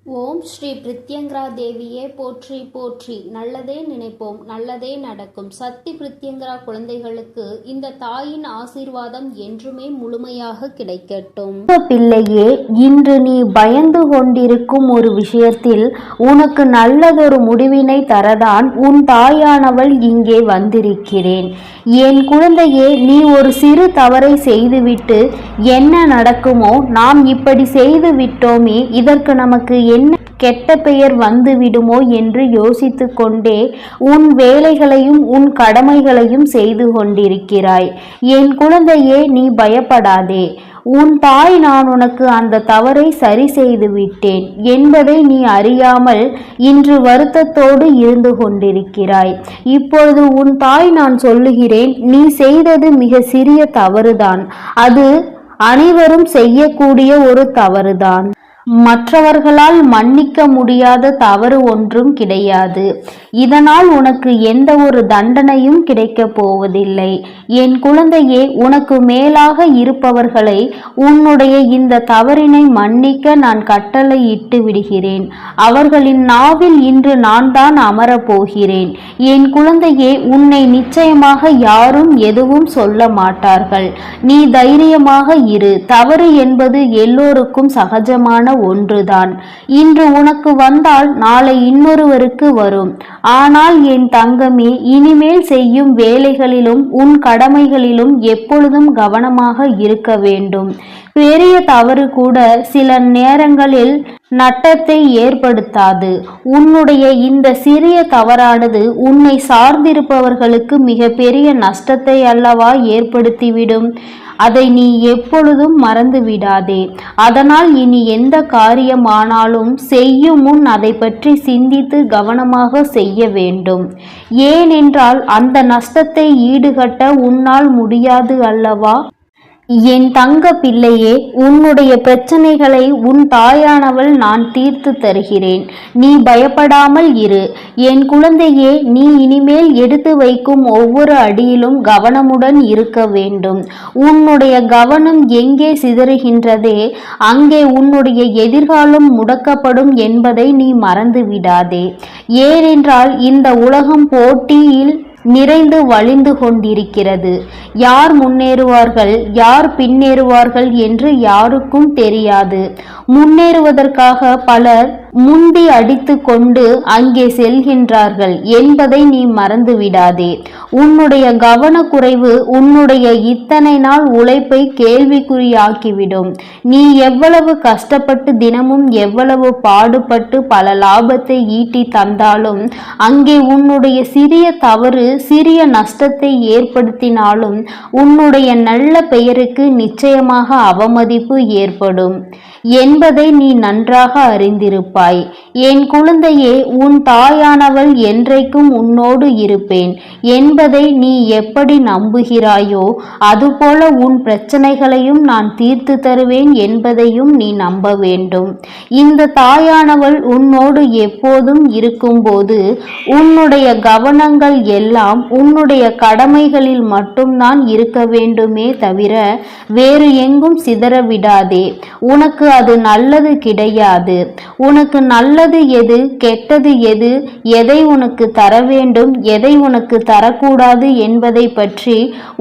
ஓம் ஸ்ரீ பிரித்யங்கரா தேவியே போற்றி போற்றி. நல்லதே நினைப்போம், நல்லதே நடக்கும். சக்தி பிரித்யங்கரா குழந்தைகளுக்கு இந்த தாயின் ஆசீர்வாதம் என்றுமே முழுமையாக கிடைக்கட்டும். பிள்ளையே, இன்று நீ பயந்து கொண்டிருக்கும் ஒரு விஷயத்தில் உனக்கு நல்லதொரு முடிவினை தரதான் உன் தாயானவள் இங்கே வந்திருக்கிறேன். என் குழந்தையே, நீ ஒரு சிறு தவறை செய்துவிட்டு என்ன நடக்குமோ, நாம் இப்படி செய்து விட்டோமே, இதற்கு நமக்கு என்ன கெட்ட பெயர் வந்து விடுமோ என்று யோசித்து கொண்டே உன் வேலைகளையும் உன் கடமைகளையும் செய்து கொண்டிருக்கிறாய். என் குழந்தையே, நீ பயப்படாதே. உன் தாய் நான் உனக்கு அந்த தவறை சரி செய்து விட்டேன் என்பதை நீ அறியாமல் இன்று வருத்தத்தோடு இருந்து கொண்டிருக்கிறாய். இப்பொழுது உன் தாய் நான் சொல்லுகிறேன், நீ செய்தது மிக சிறிய தவறுதான். அது அனைவரும் செய்யக்கூடிய ஒரு தவறுதான். மற்றவர்களால் மன்னிக்க முடியாத தவறு ஒன்றும் கிடையாது. இதனால் உனக்கு எந்த ஒரு தண்டனையும் கிடைக்கப் போவதில்லை. என் குழந்தையே, உனக்கு மேலாக இருப்பவர்களை உன்னுடைய இந்த தவறினை மன்னிக்க நான் கட்டளை இட்டு விடுகிறேன். அவர்களின் நாவில் இன்று நான் தான் அமரப் போகிறேன். என் குழந்தையே, உன்னை நிச்சயமாக யாரும் எதுவும் சொல்ல மாட்டார்கள். நீ தைரியமாக இரு. தவறு என்பது எல்லோருக்கும் சகஜமான ஒன்றுதான். இன்று உனக்கு வந்தால் நாளை இன்னொருவருக்கு வரும். ஆனால் என் தங்கமே, இனிமேல் செய்யும் வேலைகளிலும் உன் கடமைகளிலும் எப்பொழுதும் கவனமாக இருக்க வேண்டும். பெரிய தவறு கூட சில நேரங்களில் நட்டத்தை ஏற்படுத்தாது. உன்னுடைய இந்த சிறிய தவறானது உன்னை சார்ந்திருப்பவர்களுக்கு மிக பெரிய நஷ்டத்தை அல்லவா ஏற்படுத்திவிடும். அதை நீ எப்பொழுதும் மறந்து விடாதே. அதனால் இனி எந்த காரியமானாலும் செய்யும் முன் அதை பற்றி சிந்தித்து கவனமாக செய்ய வேண்டும். ஏனென்றால் அந்த நஷ்டத்தை ஈடுகட்ட உன்னால் முடியாது அல்லவா? என் தங்க பிள்ளையே, உன்னுடைய பிரச்சனைகளை உன் தாயானவள் நான் தீர்த்து தருகிறேன். நீ பயப்படாமல் இரு. என் குழந்தையே, நீ இனிமேல் எடுத்து வைக்கும் ஒவ்வொரு அடியிலும் கவனமுடன் இருக்க வேண்டும். உன்னுடைய கவனம் எங்கே சிதறுகின்றதே, அங்கே உன்னுடைய எதிர்காலம் முடக்கப்படும் என்பதை நீ மறந்து விடாதே. ஏனென்றால் இந்த உலகம் போட்டியில் நிறைந்து வழிந்து கொண்டிருக்கிறது. யார் முன்னேறுவார்கள், யார் பின்னேறுவார்கள் என்று யாருக்கும் தெரியாது. முன்னேறுவதற்காக பலர் முண்டி அடித்து கொண்டு அங்கே செல்கின்றார்கள் என்பதை நீ மறந்து விடாதே. உன்னுடைய கவனக்குறைவு உன்னுடைய இத்தனை நாள் உழைப்பை கேள்விக்குறியாக்கிவிடும். நீ எவ்வளவு கஷ்டப்பட்டு தினமும் எவ்வளவு பாடுபட்டு பல லாபத்தை ஈட்டி தந்தாலும் அங்கே உன்னுடைய சிறிய தவறு சிறிய நஷ்டத்தை ஏற்படுத்தினாலும் உன்னுடைய நல்ல பெயருக்கு நிச்சயமாக அவமதிப்பு ஏற்படும் என்பதை நீ நன்றாக அறிந்திருப்பாய். என் குழந்தையே, உன் தாயானவள் என்றைக்கும் உன்னோடு இருப்பேன் என்பதை நீ எப்படி நம்புகிறாயோ அதுபோல உன் பிரச்சனைகளையும் நான் தீர்த்து தருவேன் என்பதையும் நீ நம்ப வேண்டும். இந்த தாயானவள் உன்னோடு எப்போதும் இருக்கும்போது உன்னுடைய கவனங்கள் எல்லாம் உன்னுடைய கடமைகளில் மட்டும்தான் இருக்க வேண்டுமே தவிர வேறு எங்கும் சிதற விடாதே. உனக்கு அது நல்லது கிடையாது. உனக்கு நல்லது எது, கெட்டது எது, எதை உனக்கு தர வேண்டும், எதை உனக்கு தரக்கூடாது என்பதை பற்றி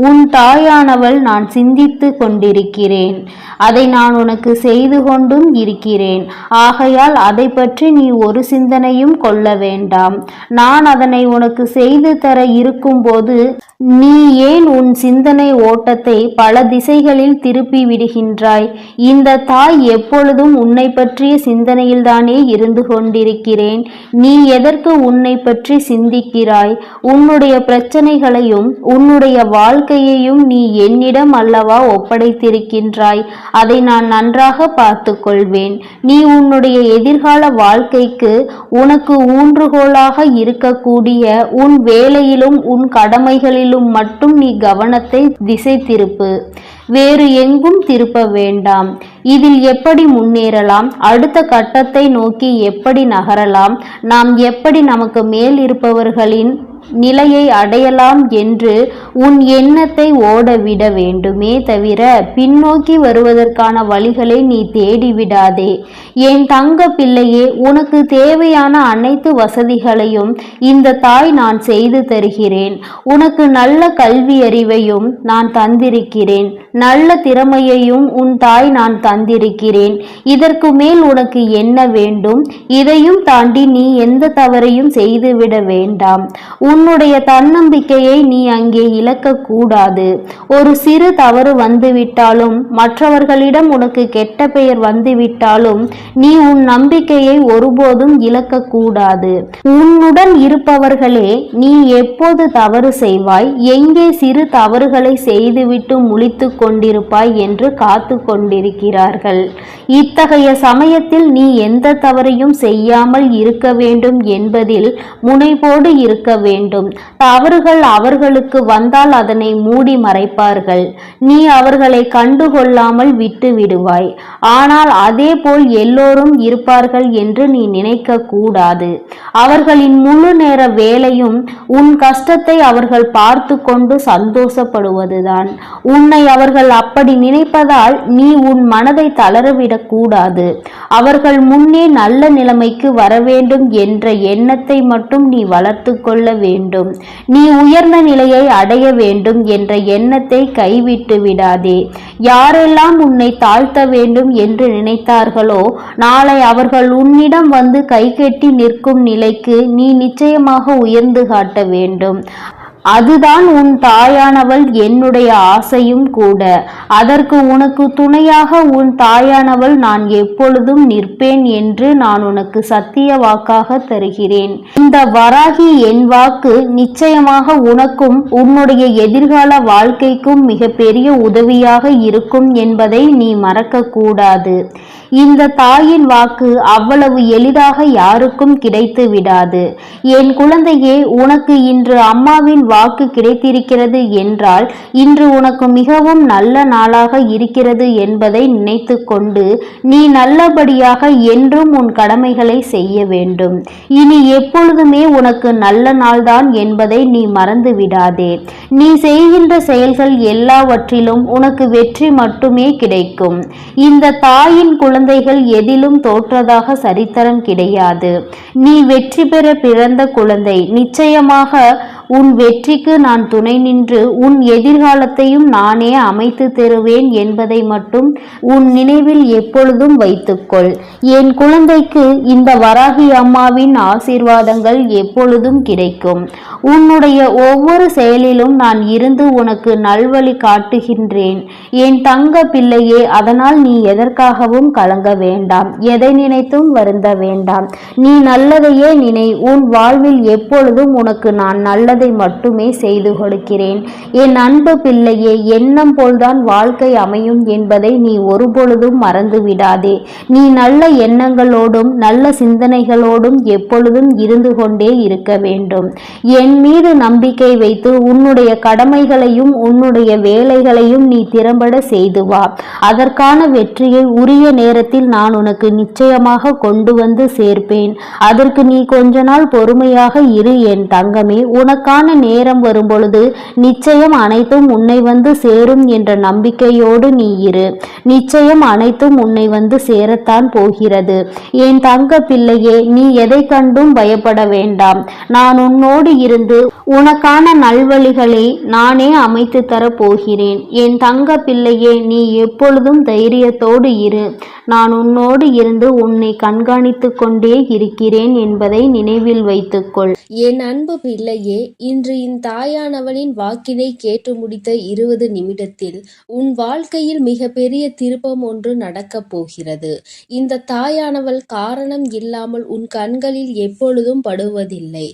உன் தாயானவள் நான் சிந்தித்து கொண்டிருக்கிறேன். அதை நான் உனக்கு செய்து கொண்டும் இருக்கிறேன். ஆகையால் அதை பற்றி நீ ஒரு சிந்தனையும் கொள்ள வேண்டாம். நான் அதனை உனக்கு செய்து தர இருக்கும்போது நீ ஏன் உன் சிந்தனை ஓட்டத்தை பல திசைகளில் திருப்பி விடுகின்றாய்? இந்த தாய் எப்பொழுதும் உன்னை பற்றிய சிந்தனையில்தானே இருந்து கொண்டிருக்கிறேன். நீ எதற்கு உன்னை பற்றி சிந்திக்கிறாய்? உன்னுடைய பிரச்சனைகளையும் உன்னுடைய வாழ்க்கையையும் நீ என்னிடம் அல்லவா ஒப்படைத்திருக்கின்றாய். அதை நான் நன்றாக பார்த்து கொள்வேன். நீ உன்னுடைய எதிர்கால வாழ்க்கைக்கு உனக்கு ஊன்றுகோலாக இருக்கக்கூடிய உன் வேலையிலும் உன் கடமைகளிலும் மட்டும் நீ கவனத்தை திசை திருப்பு. வேறு எங்கும் திருப்ப வேண்டாம். இதில் எப்படி முன்னேறலாம், அடுத்த கட்டத்தை நோக்கி எப்படி நகரலாம், நாம் எப்படி நமக்கு மேல் இருப்பவர்களின் நிலையை அடையலாம் என்று உன் எண்ணத்தை ஓடவிட வேண்டுமே தவிர பின்னோக்கி வருவதற்கான வழிகளை நீ தேடிவிடாதே. என் தங்க பிள்ளையே, உனக்கு தேவையான அனைத்து வசதிகளையும் இந்த தாய் நான் செய்து தருகிறேன். உனக்கு நல்ல கல்வி அறிவையும் நான் தந்திருக்கிறேன். நல்ல திறமையையும் உன் தாய் நான் தந்திருக்கிறேன். இதற்கு மேல் உனக்கு என்ன வேண்டும்? இதையும் தாண்டி நீ எந்த தவறையும் செய்துவிட வேண்டாம். உன்னுடைய தன்னம்பிக்கையை நீ அங்கே இழக்கக்கூடாது. ஒரு சிறு தவறு வந்துவிட்டாலும், மற்றவர்களிடம் உனக்கு கெட்ட பெயர் வந்துவிட்டாலும் நீ உன் நம்பிக்கையை ஒருபோதும் இழக்கக்கூடாது. உன்னுடன் இருப்பவர்களே, நீ எப்போது தவறு செய்வாய், எங்கே சிறு தவறுகளை செய்துவிட்டு முழித்து கொண்டிருப்பாய் என்று காத்து கொண்டிருக்கிறார்கள். இத்தகைய சமயத்தில் நீ எந்த தவறையும் செய்யாமல் இருக்க வேண்டும் என்பதில் முனைப்போடு இருக்க வேண்டும். தவறுகள் அவர்களுக்கு வந்தால் அதனை மூடி மறைப்பார்கள். நீ அவர்களை கண்டுகொள்ளாமல் விட்டு விடுவாய். ஆனால் அதே போல் எல்லோரும் இருப்பார்கள் என்று நீ நினைக்க கூடாது. அவர்களின் முழு நேர வேலையும் உன் கஷ்டத்தை அவர்கள் பார்த்து கொண்டு சந்தோஷப்படுவதுதான். உன்னை அவர்கள் அப்படி நினைப்பதால் நீ உன் மனதை தளரவிடக் கூடாது. அவர்கள் முன்னே நல்ல நிலைமைக்கு வர வேண்டும் என்ற எண்ணத்தை மட்டும் நீ வளர்த்து கொள்ள வேண்டும். நீ உயர்ந்த நிலையை அடைய வேண்டும் என்ற எண்ணத்தை கைவிட்டு விடாதே. யாரெல்லாம் உன்னை தாழ்த்த வேண்டும் என்று நினைத்தார்களோ, நாளை அவர்கள் உன்னிடம் வந்து கைகட்டி நிற்கும் நிலைக்கு நீ நிச்சயமாக உயர்ந்து காட்ட வேண்டும். அதுதான் உன் தாயானவள் என்னுடைய ஆசையும் கூட. அதற்கு உனக்கு துணையாக உன் தாயானவள் நான் எப்பொழுதும் நிற்பேன் என்று நான் உனக்கு சத்திய வாக்காக தருகிறேன். இந்த வராகி என் வாக்கு நிச்சயமாக உனக்கும் உன்னுடைய எதிர்கால வாழ்க்கைக்கும் மிகப்பெரிய உதவியாக இருக்கும் என்பதை நீ மறக்க கூடாது. இந்த தாயின் வாக்கு அவ்வளவு எளிதாக யாருக்கும் கிடைத்து விடாது. என் குழந்தையே, உனக்கு இன்று அம்மாவின் வாக்கு கிடைத்திருக்கிறது என்றால் இன்று உனக்கு மிகவும் நல்ல நாளாக இருக்கிறது என்பதை நினைத்து கொண்டு நீ நல்லபடியாக என்றும் உன் கடமைகளை செய்ய வேண்டும். இனி எப்பொழுதுமே உனக்கு நல்ல நாள்தான் என்பதை நீ மறந்து விடாதே. நீ செய்கின்ற செயல்கள் எல்லாவற்றிலும் உனக்கு வெற்றி மட்டுமே கிடைக்கும். இந்த தாயின் குழந்தைகள் எதிலும் தோற்றதாக சரித்திரம் கிடையாது. நீ வெற்றி பெற பிறந்த குழந்தை. நிச்சயமாக உன் வெற்றிக்கு நான் துணை நின்று உன் எதிர்காலத்தையும் நானே அமைத்து தருவேன் என்பதை மட்டும் உன் நினைவில் எப்பொழுதும் வைத்துக்கொள். என் குழந்தைக்கு இந்த வராகி அம்மாவின் ஆசீர்வாதங்கள் எப்பொழுதும் கிடைக்கும். உன்னுடைய ஒவ்வொரு செயலிலும் நான் இருந்து உனக்கு நல்வழி காட்டுகின்றேன். என் தங்க பிள்ளையே, அதனால் நீ எதற்காகவும் கலங்க வேண்டாம். எதை நினைத்தும் வருந்த வேண்டாம். நீ நல்லதையே நினை. உன் வாழ்வில் எப்பொழுதும் உனக்கு நான் நல்லதை மட்டுமே செய்து கொடுக்கிறேன். என் அன்பு பிள்ளையே, எண்ணம் போல்தான் வாழ்க்கை அமையும் என்பதை நீ ஒருபொழுதும் மறந்து விடாதே. நீ நல்ல எண்ணங்களோடும் நல்ல சிந்தனைகளோடும் எப்பொழுதும் இருந்து கொண்டே இருக்க வேண்டும். என் மீது நம்பிக்கை வைத்து உன்னுடைய கடமைகளையும் உன்னுடைய வேலைகளையும் நீ திறம்பட செய்து வா. அதற்கான வெற்றியை உரிய நேரத்தில் நான் உனக்கு நிச்சயமாக கொண்டு வந்து சேர்ப்பேன். அதற்கு நீ கொஞ்ச நாள் பொறுமையாக இரு என் தங்கமே. உனக்கான நேரம் வரும்பொழுது நிச்சயம் அனைத்தும் உன்னை வந்து சேரும் என்ற நம்பிக்கையோடு நீ இரு. நிச்சயம் அனைத்தும் உன்னை வந்து சேரத்தான் போகிறது. என் தங்க பிள்ளையே, நீ எதை கண்டும் பயப்பட வேண்டாம். நான் உன்னோடு இருந்து உனக்கான நல்வழிகளை நானே அமைத்து தர போகிறேன். என் தங்க பிள்ளையே, நீ எப்பொழுதும் தைரியத்தோடு இரு. நான் உன்னோடு இருந்து உன்னை கண்காணித்து கொண்டே இருக்கிறேன் என்பதை நினைவில் வைத்துக்கொள். என் அன்பு பிள்ளையே, இன்று என் தாயானவளின் வாக்கினை கேட்டு முடித்த 20 நிமிடத்தில் உன் வாழ்க்கையில் மிகப்பெரிய திருப்பம் ஒன்று நடக்கப் போகிறது. இந்த தாயானவள் காரணம் இல்லாமல் உன் கண்களில் எப்பொழுதும் படுவதில்லை.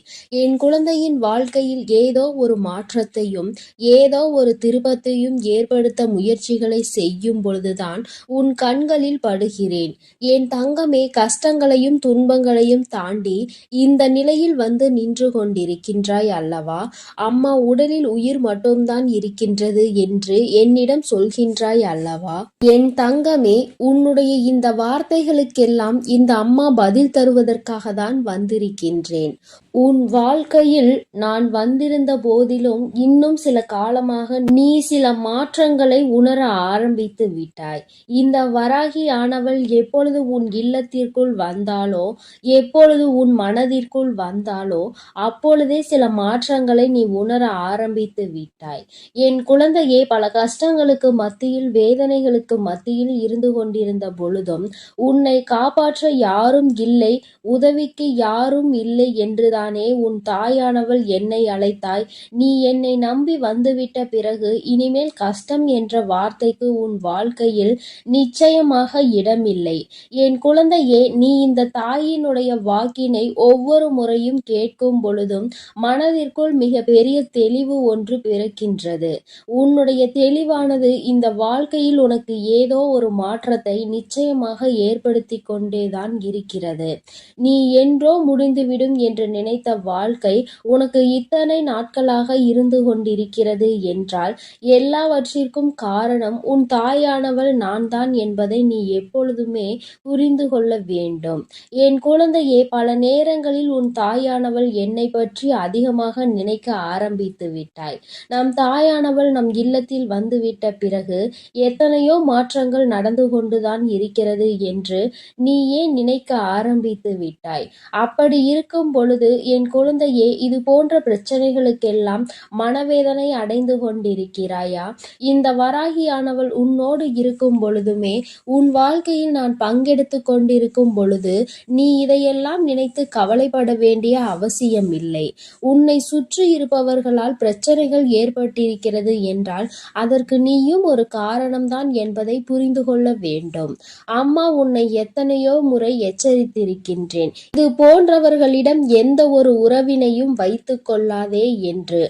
என் குழந்தையின் வாழ்க்கையில் ஏதோ ஒரு மாற்றத்தையும் ஏதோ ஒரு திருப்பத்தையும் ஏற்படுத்த முயற்சிகளை செய்யும் பொழுதுதான் உன் கண்களில் படுகிறது. படுகிறேன். என் தங்கமே, கஷ்டங்களையும் துன்பங்களையும் தாண்டி இந்த நிலையில் வந்து நின்று கொண்டிருக்கின்றாய் அல்லவா? அம்மா உடலில் உயிர் மட்டும்தான் இருக்கின்றது என்று என்னிடம் சொல்கின்றாய் அல்லவா? என் தங்கமே, உன்னுடைய இந்த வார்த்தைகளுக்கெல்லாம் இந்த அம்மா பதில் தருவதற்காக தான் வந்திருக்கின்றேன். உன் வாழ்க்கையில் நான் வந்திருந்த போதிலும் இன்னும் சில காலமாக நீ சில மாற்றங்களை உணர ஆரம்பித்து விட்டாய். இந்த வராகி ஆனவள் எப்பொழுது உன் இல்லத்திற்குள் வந்தாலோ, எப்பொழுது உன் மனதிற்குள் வந்தாலோ, அப்பொழுதே சில மாற்றங்களை நீ உணர ஆரம்பித்து விட்டாய். என் குழந்தையே, பல கஷ்டங்களுக்கு மத்தியில், வேதனைகளுக்கு மத்தியில் இருந்து கொண்டிருந்த பொழுதும் உன்னை காப்பாற்ற யாரும் இல்லை, உதவிக்கு யாரும் இல்லை என்றுதானே உன் தாயானவள் என்னை அழைத்தாய். நீ என்னை நம்பி வந்துவிட்ட பிறகு இனிமேல் கஷ்டம் என்ற வார்த்தைக்கு உன் வாழ்க்கையில் நிச்சயமாக இடமில்லை. என் குழந்தையே, நீ இந்த தாயினுடைய வாக்கினை ஒவ்வொரு முறையும் கேட்கும் பொழுதும் மனதிற்குள் மிக பெரிய தெளிவு ஒன்று பிறக்கின்றது. உன்னுடைய தெளிவானது இந்த வாழ்க்கையில் உனக்கு ஏதோ ஒரு மாற்றத்தை நிச்சயமாக ஏற்படுத்தி கொண்டேதான் இருக்கிறது. நீ என்றோ முடிந்துவிடும் என்று நினைத்த வாழ்க்கை உனக்கு இத்தனை நாட்களாக இருந்து கொண்டிருக்கிறது என்றால் எல்லாவற்றிற்கும் காரணம் உன் தாயானவள் நான் தான் என்பதை நீ எப்பொழுதுமே புரிந்து கொள்ள வேண்டும். என் குழந்தையே, பல நேரங்களில் உன் தாயானவள் என்னை பற்றி அதிகமாக நினைக்க ஆரம்பித்து விட்டாய். நம் தாயானவள் நம் இல்லத்தில் வந்துவிட்ட பிறகு எத்தனையோ மாற்றங்கள் நடந்து கொண்டுதான் இருக்கிறது என்று நீயே நினைக்க ஆரம்பித்து விட்டாய். அப்படி இருக்கும் பொழுது என் குழந்தையே, இது போன்ற பிரச்சனைகளுக்கெல்லாம் மனவேதனை அடைந்து கொண்டிருக்கிறாயா? இந்த வராகியானவள் உன்னோடு இருக்கும் பொழுதுமே, உன் வாழ்க்கையில் நான் பங்கெடுத்து கொண்டிருக்கும் பொழுது நீ இதையெல்லாம் நினைத்து கவலைப்பட வேண்டிய அவசியம் இல்லை. உன்னை சுற்றி இருப்பவர்களால் பிரச்சனைகள் ஏற்பட்டிருக்கிறது என்றால் அதற்கு நீயும் ஒரு காரணம்தான் என்பதை புரிந்து கொள்ள வேண்டும். அம்மா உன்னை எத்தனையோ முறை எச்சரித்திருக்கின்றேன், இது போன்றவர்களிடம் எந்த ஒரு உறவினையும் வைத்துக் கொள்ளாதே என்று.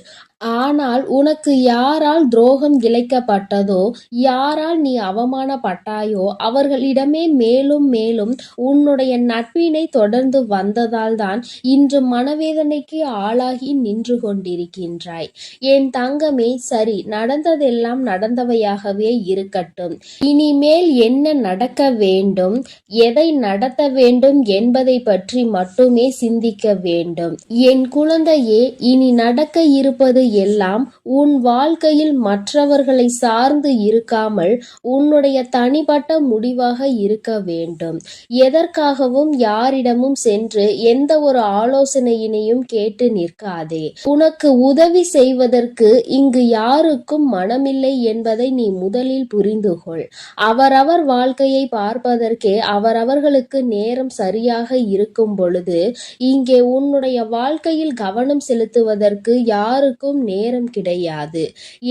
ஆனால் உனக்கு யாரால் துரோகம் இழைக்கப்பட்டதோ, யாரால் நீ அவமானப்பட்டாயோ, அவர்களிடமே மேலும் மேலும் உன்னுடைய நட்பினை தொடர்ந்து வந்ததால் தான் இன்று மனவேதனைக்கு ஆளாகி நின்று கொண்டிருக்கின்றாய். என் தங்கமே, சரி, நடந்ததெல்லாம் நடந்தவையாகவே இருக்கட்டும். இனிமேல் என்ன நடக்க வேண்டும், எதை நடத்த வேண்டும் என்பதை பற்றி மட்டுமே சிந்திக்க வேண்டும். என் குழந்தையே, இனி நடக்க இருப்பது எல்லாம் உன் வாழ்க்கையில் மற்றவர்களை சார்ந்து இருக்காமல் உன்னுடைய தனிப்பட்ட முடிவாக இருக்க வேண்டும். எதற்காகவும் யாரிடமும் சென்று எந்த ஒரு ஆலோசனையினையும் கேட்டு நிற்காதே. உனக்கு உதவி செய்வதற்கு இங்கு யாருக்கும் மனமில்லை என்பதை நீ முதலில் புரிந்து கொள். அவரவர் வாழ்க்கையை பார்ப்பதற்கே அவரவர்களுக்கு நேரம் சரியாக இருக்கும் பொழுது இங்கே உன்னுடைய வாழ்க்கையில் கவனம் செலுத்துவதற்கு யாருக்கும் நேரம் கிடையாது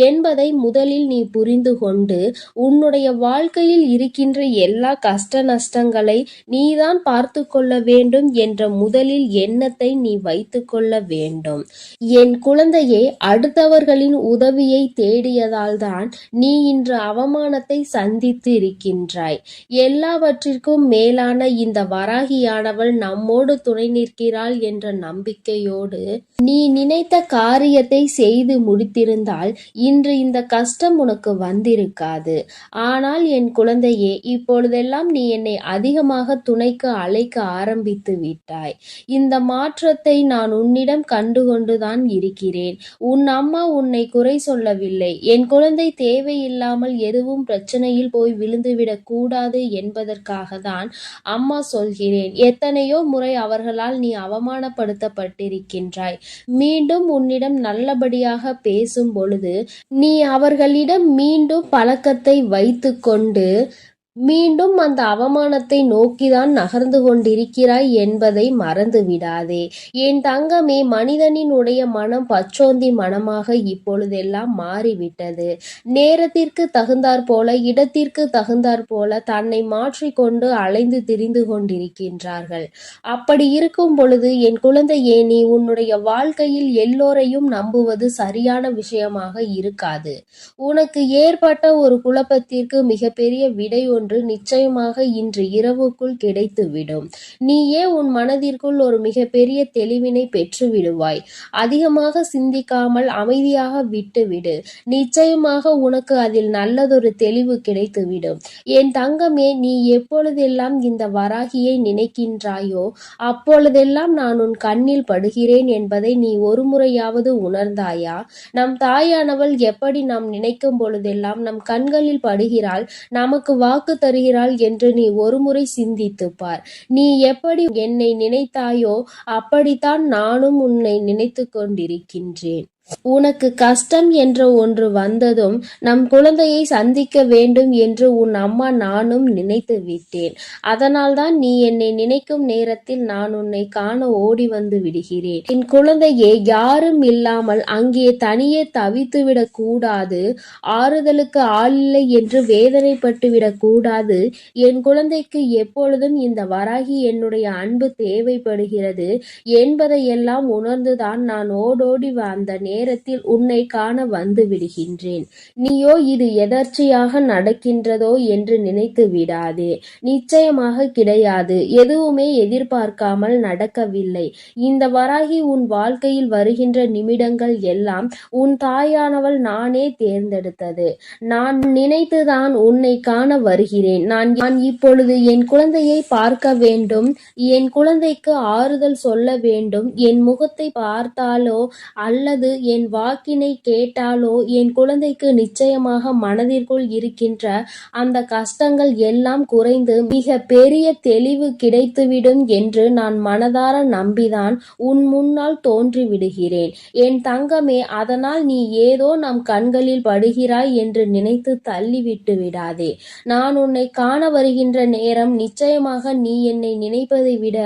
என்பதை முதலில் நீ புரிந்து கொண்டு உன்னுடைய வாழ்க்கையில் இருக்கின்ற எல்லா கஷ்ட நஷ்டங்களை நீதான் பார்த்து கொள்ள வேண்டும் என்ற முதலில் எண்ணத்தை நீ வைத்து கொள்ள வேண்டும். என் குழந்தையே, அடுத்தவர்களின் உதவியை தேடியதால் தான் நீ இன்று அவமானத்தை சந்தித்து இருக்கின்றாய். எல்லாவற்றிற்கும் மேலான இந்த வராகியானவள் நம்மோடு துணை நிற்கிறாள் என்ற நம்பிக்கையோடு நீ நினைத்த காரியத்தை செய்து முடித்திருந்தால் இன்று இந்த கஷ்டம் உனக்கு வந்திருக்காது. ஆனால் என் குழந்தையே, இப்பொழுதெல்லாம் நீ என்னை அதிகமாக துணைக்கு அழைக்க ஆரம்பித்து விட்டாய். இந்த மாற்றத்தை நான் உன்னிடம் கண்டுகொண்டுதான் இருக்கிறேன். உன் அம்மா உன்னை குறை சொல்லவில்லை. என் குழந்தை தேவையில்லாமல் எதுவும் பிரச்சனையில் போய் விழுந்துவிடக் கூடாது என்பதற்காக தான் அம்மா சொல்கிறேன். எத்தனையோ முறை அவர்களால் நீ அவமானப்படுத்தப்பட்டிருக்கின்றாய். மீண்டும் உன்னிடம் நல்லபடியாக பேசும் பொழுது நீ அவர்களிடம் மீண்டும் பழக்கத்தை வைத்துக்கொண்டு மீண்டும் அந்த அவமானத்தை நோக்கிதான் நகர்ந்து கொண்டிருக்கிறாய் என்பதை மறந்து விடாதே. என் தங்கமே, மனிதனினுடைய மனம் பச்சோந்தி மனமாக இப்பொழுதெல்லாம் மாறிவிட்டது. நேரத்திற்கு தகுந்தாற் போல, இடத்திற்கு தகுந்தாற் போல தன்னை மாற்றிக்கொண்டு அலைந்து திரிந்து கொண்டிருக்கின்றார்கள். அப்படி இருக்கும் பொழுது என் குழந்தையே, நீ உன்னுடைய வாழ்க்கையில் எல்லோரையும் நம்புவது சரியான விஷயமாக இருக்காது. உனக்கு ஏற்பட்ட ஒரு குழப்பத்திற்கு மிகப்பெரிய விடை ஒன்று நிச்சயமாக இன்று இரவுக்குள் கிடைத்துவிடும். நீயே உன் மனதிற்குள் ஒரு மிகப்பெரிய தெளிவினை பெற்று விடுவாய். அதிகமாக சிந்திக்காமல் அமைதியாக விட்டுவிடு. நிச்சயமாக உனக்கு அதில் நல்லதொரு தெளிவு கிடைத்துவிடும். என் தங்கமே, நீ எப்பொழுதெல்லாம் இந்த வராகியை நினைக்கின்றாயோ அப்பொழுதெல்லாம் நான் உன் கண்ணில் படுகிறேன் என்பதை நீ ஒரு முறையாவது உணர்ந்தாயா? நம் தாயானவள் எப்படி நாம் நினைக்கும் பொழுதெல்லாம் நம் கண்களில் படுகிறாள், நமக்கு வாக்கு தருகிறாள் என்று நீ ஒருமுறை சிந்தித்துப் பார். நீ எப்படி என்னை நினைத்தாயோ அப்படித்தான் நானும் உன்னை நினைத்து கொண்டிருக்கின்றேன். உனக்கு கஷ்டம் என்ற ஒன்று வந்ததும் நம் குழந்தையை சந்திக்க வேண்டும் என்று உன் அம்மா நானும் நினைத்து விட்டேன். அதனால்தான் நீ என்னை நினைக்கும் நேரத்தில் நான் உன்னை காண ஓடி வந்து விடுகிறேன். என் குழந்தையே, யாரும் இல்லாமல் அங்கே தனியே தவித்துவிடக் கூடாது. ஆறுதலுக்கு ஆளில்லை என்று வேதனைப்பட்டுவிடக் கூடாது. என் குழந்தைக்கு எப்பொழுதும் இந்த வராகி என்னுடைய அன்பு தேவைப்படுகிறது என்பதையெல்லாம் உணர்ந்துதான் நான் ஓடோடி அந்த நேரத்தில் உன்னை காண வந்து விடுகின்றேன். நீயோ இது எதர்ச்சியாக நடக்கின்றதோ என்று நினைத்து விடாதே. நிச்சயமாக கிடையாது. எதுவுமே எதிர்பார்க்காமல் நடக்கவில்லை. இந்த வராகி உன் வாழ்க்கையில் வருகின்ற நிமிடங்கள் எல்லாம் உன் தாயானவள் நானே தேர்ந்தெடுத்தது. நான் நினைத்துதான் உன்னை காண வருகிறேன். நான் இப்பொழுது என் குழந்தையை பார்க்க வேண்டும். என் குழந்தைக்கு ஆறுதல் சொல்ல வேண்டும். என் முகத்தை பார்த்தாலோ அல்லது என் வாக்கினை கேட்டாலோ என் குழந்தைக்கு நிச்சயமாக மனதிற்குள் இருக்கின்ற அந்த கஷ்டங்கள் எல்லாம் குறைந்து மிக பெரிய தெளிவு கிடைத்துவிடும் என்று நான் மனதார நம்பிதான் உன் முன்னால் தோன்றி விடுகிறேன். என் தங்கமே, அதனால் நீ ஏதோ நம் கண்களில் படுகிறாய் என்று நினைத்து தள்ளிவிட்டு விடாதே. நான் உன்னை காண வருகின்ற நேரம் நிச்சயமாக நீ என்னை நினைப்பதை விட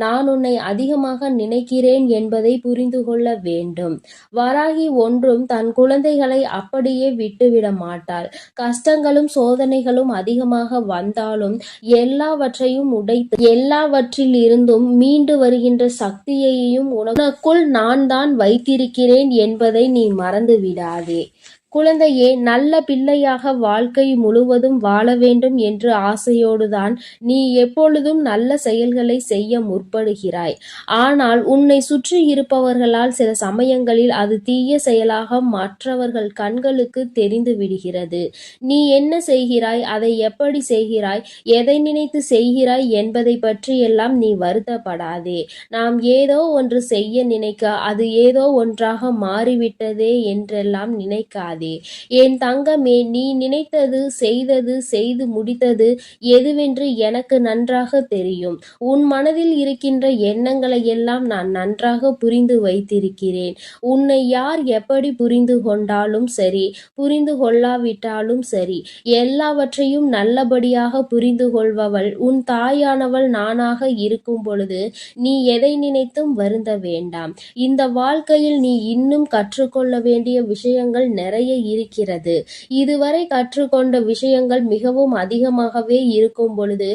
நான் உன்னை அதிகமாக நினைக்கிறேன் என்பதை புரிந்து கொள்ள வேண்டும். வராகி ஒன்றும் தன் குழந்தைகளை அப்படியே விட்டுவிட மாட்டாள். கஷ்டங்களும் சோதனைகளும் அதிகமாக வந்தாலும் எல்லாவற்றையும் உடைத்து எல்லாவற்றில் இருந்தும் மீண்டு வருகின்ற சக்தியையும் உனக்குள் நான் தான் வைத்திருக்கிறேன் என்பதை நீ மறந்து விடாதே. குழந்தையே, நல்ல பிள்ளையாக வாழ்க்கை முழுவதும் வாழ வேண்டும் என்று ஆசையோடுதான் நீ எப்பொழுதும் நல்ல செயல்களை செய்ய முற்படுகிறாய். ஆனால் உன்னை சுற்றி இருப்பவர்களால் சில சமயங்களில் அது தீய செயலாக மற்றவர்கள் கண்களுக்கு தெரிந்து விடுகிறது. நீ என்ன செய்கிறாய், அதை எப்படி செய்கிறாய், எதை நினைத்து செய்கிறாய் என்பதை பற்றியெல்லாம் நீ வருத்தப்படாதே. நாம் ஏதோ ஒன்று செய்ய நினைக்க அது ஏதோ ஒன்றாக மாறிவிட்டதே என்றெல்லாம் நினைக்காதே. என் தங்கமே, நீ நினைத்தது செய்தது செய்து முடித்தது எதுவென்று எனக்கு நன்றாக தெரியும். உன் மனதில் இருக்கின்ற எண்ணங்களை எல்லாம் நான் நன்றாக புரிந்து வைத்திருக்கிறேன். உன்னை யார் எப்படி புரிந்து கொண்டாலும் சரி, புரிந்து கொள்ளாவிட்டாலும் சரி, எல்லாவற்றையும் நல்லபடியாக புரிந்து கொள்பவள் உன் தாயானவள் நானாக இருக்கும் பொழுது நீ எதை நினைத்தும் வருந்த வேண்டாம். இந்த வாழ்க்கையில் நீ இன்னும் கற்றுக்கொள்ள வேண்டிய விஷயங்கள் நிறைய இருக்கிறது. இதுவரை கற்றுக்கொண்ட விஷயங்கள் மிகவும் அதிகமாகவே இருக்கும் பொழுது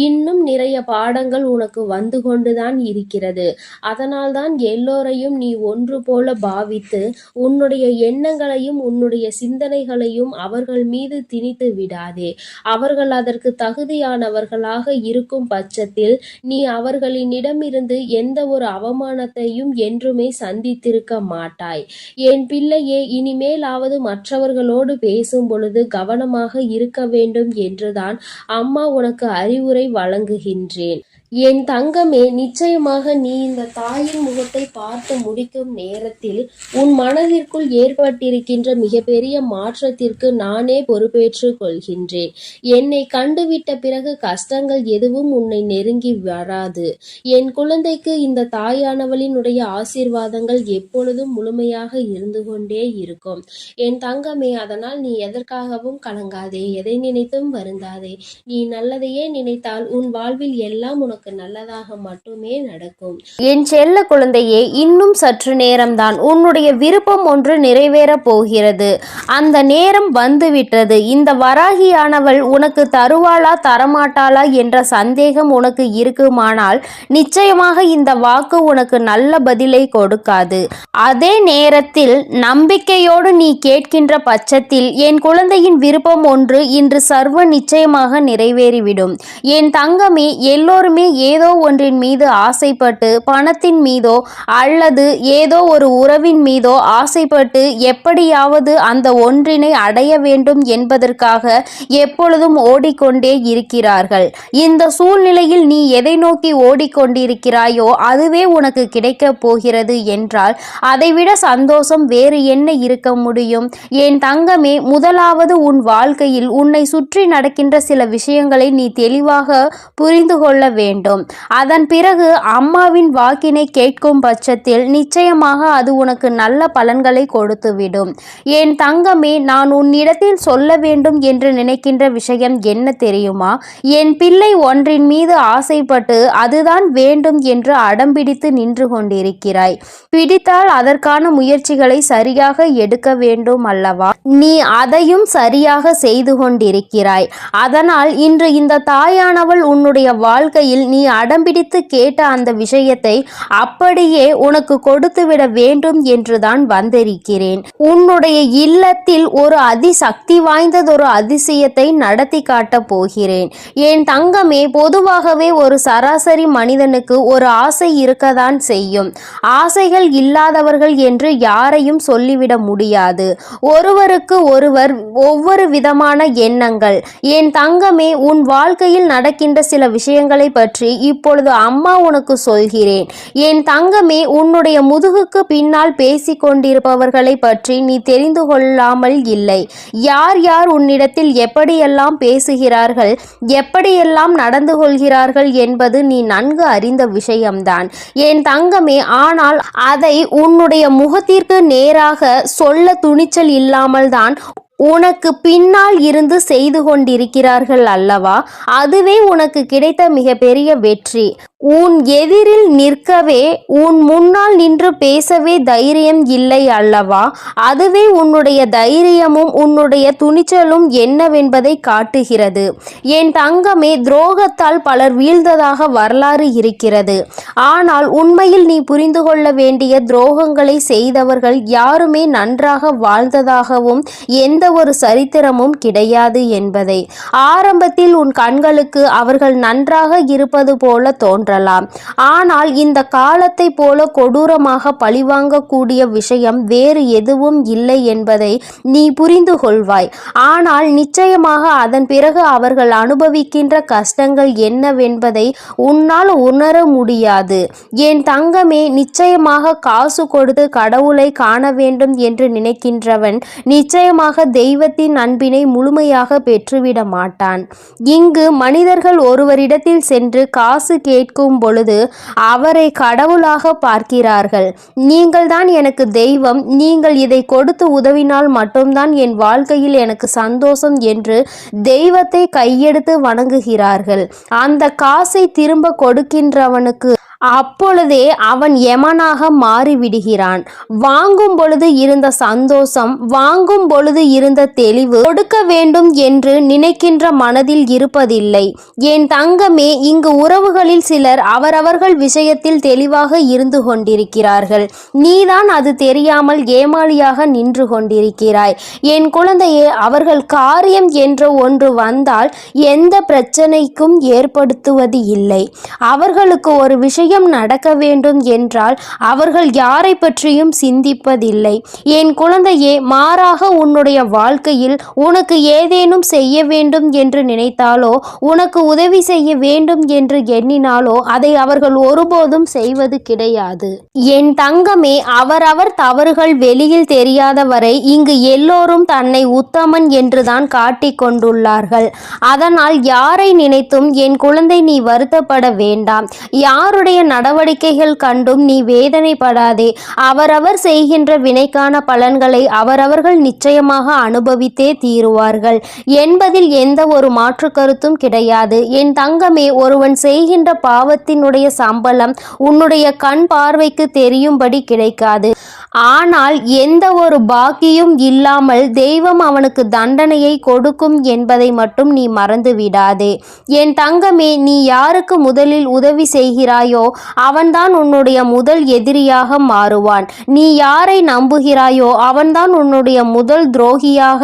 இன்னும் நிறைய பாடங்கள் உனக்கு வந்து கொண்டுதான் இருக்கிறது. அதனால்தான் எல்லோரையும் நீ ஒன்று போல பாவித்து உன்னுடைய எண்ணங்களையும் உன்னுடைய சிந்தனைகளையும் அவர்கள் மீது திணித்து விடாதே. அவர்கள் அதற்கு தகுதியானவர்களாக இருக்கும் பட்சத்தில் நீ அவர்களிடமிருந்து எந்த ஒரு அவமானத்தையும் என்றுமே சந்தித்திருக்க மாட்டாய். என் பிள்ளையே, இனிமேலாவது மற்றவர்களோடு பேசும் பொழுது கவனமாக இருக்க வேண்டும் என்றுதான் அம்மா உனக்கு அறிவுரை வழங்குகின்றேன். என் தங்கமே, நிச்சயமாக நீ இந்த தாயின் முகத்தை பார்த்து முடிக்கும் நேரத்தில் உன் மனதிற்குள் ஏற்பட்டிருக்கின்ற மிகப்பெரிய மாற்றத்திற்கு நானே பொறுப்பேற்றுக் கொள்கின்றேன். என்னை கண்டுவிட்ட பிறகு கஷ்டங்கள் எதுவும் உன்னை நெருங்கி வராது. என் குழந்தைக்கு இந்த தாயானவளினுடைய ஆசீர்வாதங்கள் எப்பொழுதும் முழுமையாக இருந்து கொண்டே இருக்கும். என் தங்கமே, அதனால் நீ எதற்காகவும் கலங்காதே, எதை நினைத்தும் வருந்தாதே. நீ நல்லதையே நினைத்தால் உன் வாழ்வில் எல்லாம் உனக்கு உனக்கு நல்லதாக மட்டுமே நடக்கும். என் செல்ல குழந்தையே, இன்னும் சற்று நேரம்தான். உன்னுடைய விருப்பம் ஒன்று நிறைவேறப் போகிறது. அந்த நேரம் வந்துவிட்டது. இந்த வராகியானவள் உனக்கு தருவாளா தரமாட்டாளா என்ற சந்தேகம் உனக்கு இருக்குமானால் நிச்சயமாக இந்த வாக்கு உனக்கு நல்ல பதிலை கொடுக்காது. அதே நேரத்தில் நம்பிக்கையோடு நீ கேட்கின்ற பட்சத்தில் என் குழந்தையின் விருப்பம் ஒன்று இன்று சர்வ நிச்சயமாக நிறைவேறிவிடும். என் தங்கமே, எல்லோருமே ஏதோ ஒன்றின் மீது ஆசைப்பட்டு, பணத்தின் மீதோ அல்லது ஏதோ ஒரு உறவின் மீதோ ஆசைப்பட்டு எப்படியாவது அந்த ஒன்றினை அடைய வேண்டும் என்பதற்காக எப்பொழுதும் ஓடிக்கொண்டே இருக்கிறார்கள். இந்த சூழ்நிலையில் நீ எதை நோக்கி ஓடிக்கொண்டிருக்கிறாயோ அதுவே உனக்கு கிடைக்கப் போகிறது என்றால் அதைவிட சந்தோஷம் வேறு என்ன இருக்க முடியும்? என் தங்கமே, முதலாவது உன் வாழ்க்கையில் உன்னை சுற்றி நடக்கின்ற சில விஷயங்களை நீ தெளிவாக புரிந்து கொள்ள வேண்டும். அதன் பிறகு அம்மாவின் வாக்கினை கேட்கும் பட்சத்தில் நிச்சயமாக அது உனக்கு நல்ல பலன்களை கொடுத்துவிடும். என் தங்கமே, நான் உன்னிடத்தில் சொல்ல வேண்டும் என்று நினைக்கின்ற விஷயம் என்ன தெரியுமா? என் பிள்ளை ஒன்றின் மீது ஆசைப்பட்டு அதுதான் வேண்டும் என்று அடம்பிடித்து நின்று கொண்டிருக்கிறாய். பிடித்தால் அதற்கான முயற்சிகளை சரியாக எடுக்க வேண்டும் அல்லவா? நீ அதையும் சரியாக செய்து கொண்டிருக்கிறாய். அதனால் இன்று இந்த தாயானவள் உன்னுடைய வாழ்க்கையில் நீ அடம்பிடித்து கேட்ட அந்த விஷயத்தை அப்படியே உனக்கு கொடுத்துவிட வேண்டும் என்றுதான் வந்திருக்கிறேன். உன்னுடைய இல்லத்தில் ஒரு அதிசக்தி வாய்ந்ததொரு அதிசயத்தை நடத்தி காட்டப் போகிறேன். என் தங்கமே, பொதுவாகவே ஒரு சராசரி மனிதனுக்கு ஒரு ஆசை இருக்கத்தான் செய்யும். ஆசைகள் இல்லாதவர்கள் என்று யாரையும் சொல்லிவிட முடியாது. ஒருவருக்கு ஒருவர் ஒவ்வொரு விதமான எண்ணங்கள். என் தங்கமே, உன் வாழ்க்கையில் நடக்கின்ற சில விஷயங்களை பற்றி இப்பொழுது அம்மா உனக்கு சொல்கிறேன். என் தங்கமே, உன்னுடைய முதுகுக்கு பின்னால் பேசிக் கொண்டிருப்பவர்களை பற்றி நீ தெரிந்து கொள்ளாமல் இல்லை. யார் யார் உன்னிடத்தில் எப்படியெல்லாம் பேசுகிறார்கள், எப்படியெல்லாம் நடந்து கொள்கிறார்கள் என்பது நீ நன்கு அறிந்த விஷயம்தான் என் தங்கமே. ஆனால் அதை உன்னுடைய முகத்திற்கு நேராக சொல்ல துணிச்சல் இல்லாமல் தான் உனக்கு பின்னால் இருந்து செய்து கொண்டிருக்கிறார்கள் அல்லவா? அதுவே உனக்கு கிடைத்த மிகப்பெரிய வெற்றி. உன் எதிரில் நிற்கவே, உன் முன்னால் நின்று பேசவே தைரியம் இல்லை அல்லவா? அதுவே உன்னுடைய தைரியமும் உன்னுடைய துணிச்சலும் என்னவென்பதை காட்டுகிறது. என் தங்கமே, துரோகத்தால் பலர் வீழ்ந்ததாக வரலாறு இருக்கிறது. ஆனால் உண்மையில் நீ புரிந்து கொள்ள வேண்டிய, துரோகங்களை செய்தவர்கள் யாருமே நன்றாக வாழ்ந்ததாகவும் எந்த ஒரு சரித்திரமும் கிடையாது என்பதை. ஆரம்பத்தில் உன் கண்களுக்கு அவர்கள் நன்றாக இருப்பது போல தோன்றலாம். ஆனால் இந்த காலத்தை போல கொடூரமாக பழிவாங்கக்கூடிய விஷயம் வேறு எதுவும் இல்லை என்பதை நீ புரிந்து கொள்வாய். ஆனால் நிச்சயமாக அதன் பிறகு அவர்கள் அனுபவிக்கின்ற கஷ்டங்கள் என்னவென்பதை உன்னால் உணர முடியாது. என் தங்கமே, நிச்சயமாக காசு கொடுத்து கடவுளை காண வேண்டும் என்று நினைக்கின்றவன் நிச்சயமாக தெய்வத்தின் அன்பினை முழுமையாக பெற்றுவிட மாட்டான். இங்கு மனிதர்கள் ஒருவரிடத்தில் சென்று காசு கேட்கும் பொழுது அவரை கடவுளாக பார்க்கிறார்கள். நீங்கள்தான் எனக்கு தெய்வம், நீங்கள் இதை கொடுத்து உதவினால் மட்டும்தான் என் வாழ்க்கையில் எனக்கு சந்தோஷம் என்று தெய்வத்தை கையெடுத்து வணங்குகிறார்கள். அந்த காசை திரும்ப கொடுக்கின்றவனுக்கு அப்பொழுதே அவன் யமனாக மாறிவிடுகிறான். வாங்கும் பொழுது இருந்த சந்தோஷம், வாங்கும் பொழுது இருந்த தெளிவு கொடுக்க வேண்டும் என்று நினைக்கின்ற மனதில் இருப்பதில்லை. என் தங்கமே, இங்கு உறவுகளில் சிலர் அவரவர்கள் விஷயத்தில் தெளிவாக இருந்து கொண்டிருக்கிறார்கள். நீதான் அது தெரியாமல் ஏமாளியாக நின்று கொண்டிருக்கிறாய். என் குழந்தையே, அவர்கள் காரியம் என்ற ஒன்று வந்தால் எந்த பிரச்சனைக்கும் ஏற்படுத்துவது இல்லை. அவர்களுக்கு ஒரு விஷயம் நடக்க வேண்டும் என்றால் அவர்கள் யாரை பற்றியும் சிந்திப்பதில்லை. என் குழந்தையே, மாறாக உன்னுடைய வாழ்க்கையில் உனக்கு ஏதேனும் செய்ய வேண்டும் என்று நினைத்தாலோ, உனக்கு உதவி செய்ய வேண்டும் என்று எண்ணினாலோ அதை அவர்கள் ஒருபோதும் செய்வது கிடையாது. என் தங்கமே, அவரவர் தவறுகள் வெளியில் தெரியாத வரை இங்கு எல்லோரும் தன்னை உத்தமன் என்றுதான் காட்டிக் கொண்டுள்ளார்கள். அதனால் யாரை நினைத்தும் என் குழந்தை நீ வருத்தப்பட வேண்டாம். யாருடைய நடவடிக்கைகள் கண்டும் நீ வேதனைப்படாதே. அவரவர் செய்கின்ற வினைக்கான பலன்களை அவரவர்கள் நிச்சயமாக அனுபவித்தே தீருவார்கள் என்பதில் எந்த ஒரு மாற்று கருத்தும் கிடையாது. என் தங்கமே, ஒருவன் செய்கின்ற பாவத்தினுடைய சம்பளம் உன்னுடைய கண் பார்வைக்கு தெரியும்படி கிடைக்காது. ஆனால் எந்த ஒரு பாக்கியும் இல்லாமல் தெய்வம் அவனுக்கு தண்டனையை கொடுக்கும் என்பதை மட்டும் நீ மறந்து விடாதே. என் தங்கமே, நீ யாருக்கு முதலில் உதவி செய்கிறாயோ அவன்தான் உன்னுடைய முதல் எதிரியாக மாறுவான். நீ யாரை நம்புகிறாயோ அவன்தான் உன்னுடைய முதல் துரோகியாக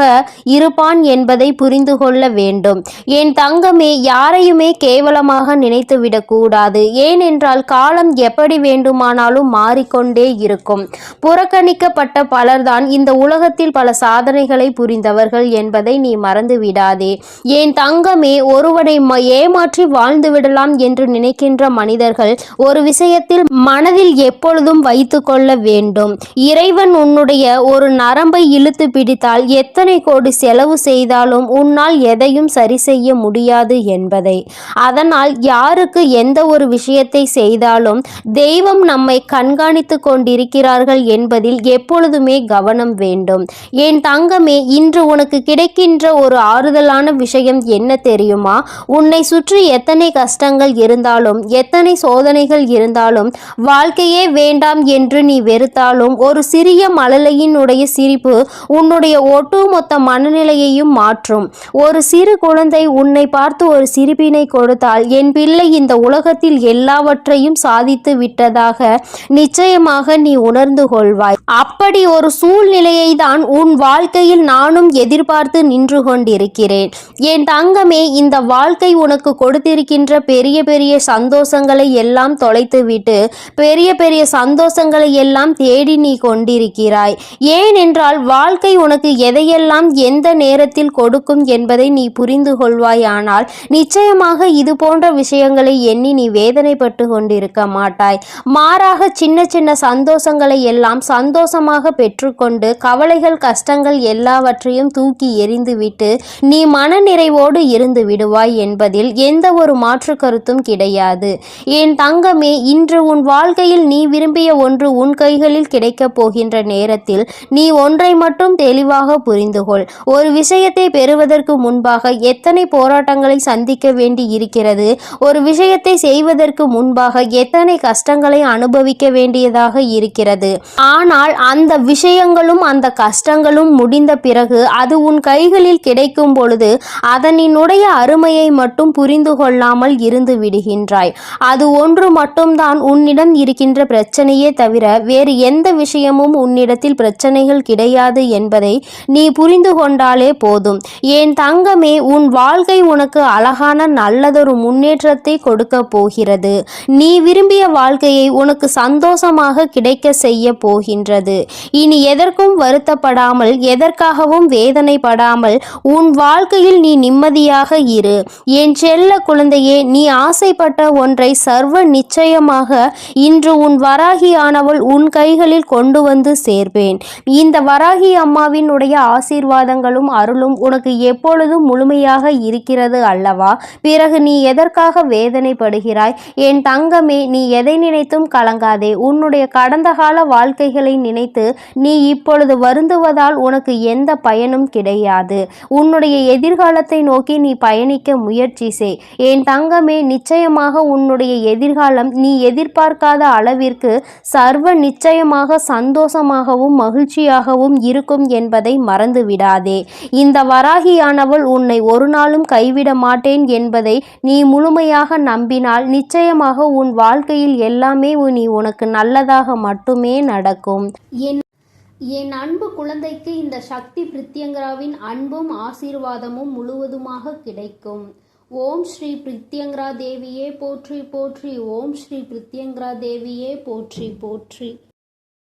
இருப்பான் என்பதை புரிந்து கொள்ள வேண்டும். என் தங்கமே, யாரையுமே கேவலமாக நினைத்து விடக்கூடாது. ஏனென்றால் காலம் எப்படி வேண்டுமானாலும் மாறிக்கொண்டே இருக்கும். புறக்கணிக்கப்பட்ட பலர்தான் இந்த உலகத்தில் பல சாதனைகளை புரிந்தவர்கள் என்பதை நீ மறந்து விடாதே. என் தங்கமே, ஒருவனை ஏமாற்றி வாழ்ந்து விடலாம் என்று நினைக்கின்ற மனிதர்கள் ஒரு விஷயத்தில் மனதில் எப்பொழுதும் வைத்து கொள்ள வேண்டும். இறைவன் உன்னுடைய ஒரு நரம்பை இழுத்து பிடித்தால் எத்தனை கோடி செலவு செய்தாலும் உன்னால் எதையும் சரி செய்ய முடியாது என்பதை. அதனால் யாருக்கு எந்த ஒரு விஷயத்தை செய்தாலும் தெய்வம் நம்மை கண்காணித்து கொண்டிருக்கிறார்கள் என்பதில் எப்பொழுதுமே கவனம் வேண்டும். என் தங்கமே, இன்று உனக்கு கிடைக்கின்ற ஒரு ஆறுதலான விஷயம் என்ன தெரியுமா? உன்னை சுற்றி எத்தனை கஷ்டங்கள் இருந்தாலும், எத்தனை சோதனைகள் இருந்தாலும், வாழ்க்கையே வேண்டாம் என்று நீ வெறுத்தாலும் ஒரு சிறிய மழலையினுடைய சிரிப்பு உன்னுடைய ஒட்டுமொத்த மனநிலையையும் மாற்றும். ஒரு சிறு குழந்தை உன்னை பார்த்து ஒரு சிரிப்பினை கொடுத்தால், என் பிள்ளை இந்த உலகத்தில் எல்லாவற்றையும் சாதித்து விட்டதாக நிச்சயமாக நீ உணர்ந்து கொள்வாய். அப்படி ஒரு சூழ்நிலையை தான் உன் வாழ்க்கையில் நானும் எதிர்பார்த்து நின்று கொண்டிருக்கிறேன். என் தங்கமே, இந்த வாழ்க்கை உனக்கு கொடுத்திருக்கின்ற பெரிய பெரிய சந்தோஷங்களை எல்லாம் தொலைத்துவிட்டு பெரிய பெரிய சந்தோஷங்களை எல்லாம் தேடி நீ கொண்டிருக்கிறாய். ஏனென்றால் வாழ்க்கை உனக்கு எதையெல்லாம் எந்த நேரத்தில் கொடுக்கும் என்பதை நீ புரிந்து கொள்வாயானால் நிச்சயமாக இது போன்ற விஷயங்களை எண்ணி நீ வேதனைப்பட்டு கொண்டிருக்க மாட்டாய். மாறாக சின்ன சின்ன சந்தோஷங்களை எல்லாம் சந்தோஷமாக பெற்றுக்கொண்டு கவலைகள் கஷ்டங்கள் எல்லாவற்றையும் தூக்கி எறிந்துவிட்டு நீ மனநிறைவோடு இருந்து விடுவாய் என்பதில் எந்த ஒரு மாற்று கருத்தும் கிடையாது. என் தங்கமே, இன்று உன் வாழ்க்கையில் நீ விரும்பிய ஒன்று உன் கைகளில் கிடைக்கப் போகின்ற நேரத்தில் நீ ஒன்றை மட்டும் தெளிவாக புரிந்து கொள். ஒரு விஷயத்தை பெறுவதற்கு முன்பாக எத்தனை போராட்டங்களை சந்திக்க வேண்டி இருக்கிறது, ஒரு விஷயத்தை செய்வதற்கு முன்பாக எத்தனை கஷ்டங்களை அனுபவிக்க வேண்டியதாக இருக்கிறது. ஆனால் அந்த விஷயங்களும் அந்த கஷ்டங்களும் முடிந்த பிறகு அது உன் கைகளில் கிடைக்கும் பொழுது அதனினுடைய அருமையை மட்டும் புரிந்து கொள்ளாமல் இருந்து விடுகின்றாய். அது ஒன்று மட்டும்தான் உன்னிடம் இருக்கின்ற பிரச்சனையே தவிர வேறு எந்த விஷயமும் உன்னிடத்தில் பிரச்சனைகள் கிடையாது என்பதை நீ புரிந்து கொண்டாலே போதும். என் தங்கமே, உன் வாழ்க்கை உனக்கு அழகான நல்லதொரு முன்னேற்றத்தை கொடுக்க போகிறது. நீ விரும்பிய வாழ்க்கையை உனக்கு சந்தோஷமாக கிடைக்க செய்ய போகின்றது. இனி எதற்கும் வருத்தப்படாமல், எதற்காகவும் வேதனைப்படாமல் உன் வாழ்க்கையில் நீ நிம்மதியாக இரு. என் செல்ல குழந்தையே, நீ ஆசைப்பட்ட ஒன்றை சர்வ நிச்சயமாக இன்று உன் வராகியானவள் உன் கைகளில் கொண்டு வந்து சேர்ப்பேன். இந்த வராகி அம்மாவினுடைய ஆசீர்வாதங்களும் அருளும் உனக்கு எப்பொழுதும் முழுமையாக இருக்கிறது அல்லவா? பிறகு நீ எதற்காக வேதனைப்படுகிறாய்? என் தங்கமே, நீ எதை நினைத்தும் கலங்காதே. உன்னுடைய கடந்த கால வாழ்க்கைகளை நினைத்து நீ இப்பொழுது வருந்துவதால் உனக்கு எந்த பயனும் கிடையாது. உன்னுடைய எதிர்காலத்தை நோக்கி நீ பயணிக்க முயற்சி செய். என் தங்கமே, நிச்சயமாக உன்னுடைய எதிர்காலம் நீ எதிர்பார்க்காத அளவிற்கு சர்வ நிச்சயமாக சந்தோஷமாகவும் மகிழ்ச்சியாகவும் இருக்கும் என்பதை மறந்து விடாதே. இந்த வராகியானவள் உன்னை ஒரு நாளும் கைவிட மாட்டேன் என்பதை நீ முழுமையாக நம்பினால் நிச்சயமாக உன் வாழ்க்கையில் எல்லாமே நீ உனக்கு நல்லதாக மட்டுமே நடக்கும். என் அன்பு குழந்தைக்கு இந்த சக்தி பிரித்யங்கராவின் அன்பும் ஆசீர்வாதமும் முழுவதுமாக கிடைக்கும். ஓம் ஸ்ரீ பிரித்யங்கரா தேவியே போற்றி போற்றி. ஓம் ஸ்ரீ பிரித்யங்கரா தேவியே போற்றி போற்றி.